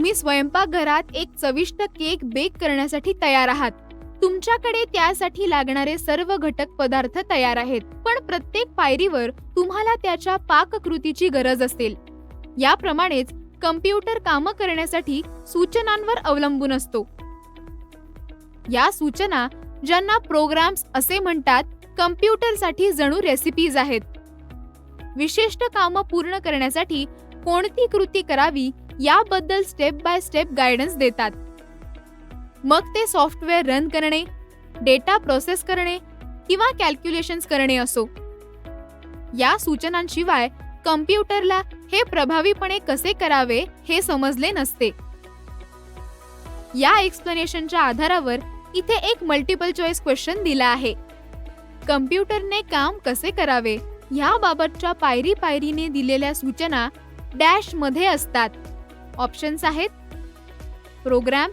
तुम्ही स्वयंपाकघरात एक चविष्ट केक बेक करण्यासाठी तयार आहात. तुमच्याकडे त्यासाठी लागणारे सर्व घटक पदार्थ तयार आहेत, पण प्रत्येक पायरीवर तुम्हाला त्याच्या पाककृतीची गरज असेल. याप्रमाणेच कम्प्युटर कामं करण्यासाठी सूचनांवर अवलंबून असतो. या सूचना, ज्यांना प्रोग्राम्स असे म्हणतात, कम्प्युटरसाठी जणू रेसिपीज आहेत. विशिष्ट कामं पूर्ण करण्यासाठी कोणती कृती करावी याबद्दल स्टेप बाय स्टेप गायडन्स देतात. मग ते सॉफ्टवेअर रन करणे, डेटा प्रोसेस करणे किंवा कॅल्क्युलेशन्स करणे असो. या सूचनांशिवाय कम्प्युटरला हे प्रभावीपणे कसे करावे हे समजले नसते. या एक्सप्लेनेशनच्या आधारावर इथे एक मल्टिपल चॉईस क्वेश्चन दिला आहे. कम्प्युटरने काम कसे करावे याबाबतच्या पायरी पायरीने दिलेल्या सूचना डॅश मध्ये असतात. ऑप्शन्स आहेत प्रोग्राम,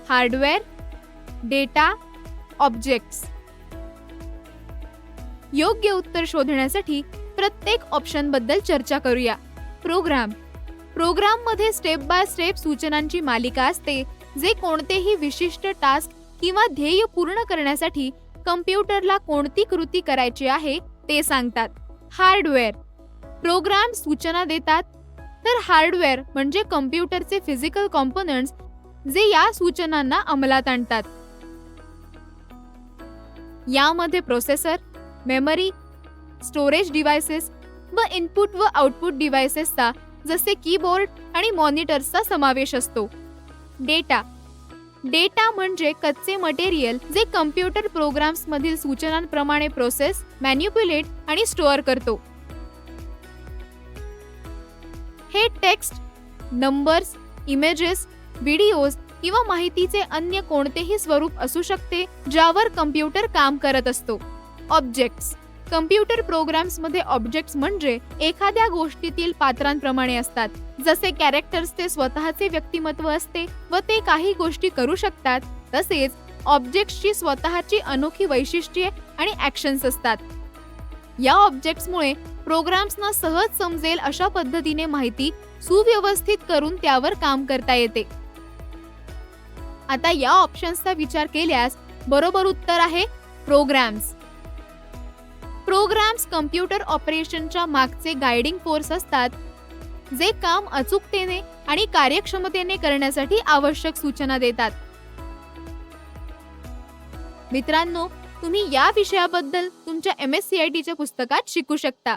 हार्डवेअर, डेटा, ऑब्जेक्ट्स. योग्य उत्तर शोधण्यासाठी प्रत्येक ऑप्शन बद्दल चर्चा करूया. प्रोग्राम मध्ये स्टेप बाय स्टेप सूचनांची मालिका असते, जे कोणतेही विशिष्ट टास्क किंवा ध्येय पूर्ण करण्यासाठी कम्प्युटरला कोणती कृती करायची आहे ते सांगतात. हार्डवेअर प्रोग्राम सूचना देतात, तर हार्डवेअर म्हणजे कम्प्युटरचे फिजिकल कॉम्पोनंट्स जे या सूचनांना अंमलात आणतात. यामध्ये प्रोसेसर, मेमरी, स्टोरेज डिव्हाइसेस व इनपुट व आउटपुट डिव्हाइसेसचा जसे कीबोर्ड आणि मॉनिटर्सचा समावेश असतो. डेटा म्हणजे कच्चे मटेरियल जे कम्प्युटर प्रोग्राम्स मधील सूचनांप्रमाणे प्रोसेस, मॅन्युप्युलेट आणि स्टोअर करतो. हे टेक्स्ट, नंबर्स, इमेजेस, व्हिडिओज किंवा माहितीचे अन्य कोणतेही स्वरूप असू शकते ज्यावर कम्प्युटर काम करत असतो. ऑब्जेक्ट्स कम्प्युटर प्रोग्राम्स मध्ये ऑब्जेक्ट्स म्हणजे एखाद्या गोष्टीतील पात्रांप्रमाणे असतात. जसे कॅरेक्टर्सचे स्वतःचे व्यक्तिमत्व असते व ते काही गोष्टी करू शकतात, तसेच ऑब्जेक्ट्सची स्वतःची अनोखी वैशिष्ट्ये आणि ॲक्शन्स असतात. या ऑब्जेक्ट्समुळे प्रोग्राम्सना सहज समजेल अशा पद्धतीने माहिती सुव्यवस्थित करून त्यावर काम करता येते. आता या ऑप्शन्सचा विचार केल्यास बरोबर उत्तर आहे प्रोग्राम्स. प्रोग्राम्स कम्प्युटर ऑपरेशनच्या मागचे गायडिंग फोर्स असतात, जे काम अचूकतेने आणि कार्यक्षमतेने करण्यासाठी आवश्यक सूचना देतात. मित्रांनो, तुम्ही या विषयाबद्दल तुमच्या MSCITच्या पुस्तकात शिकू शकता.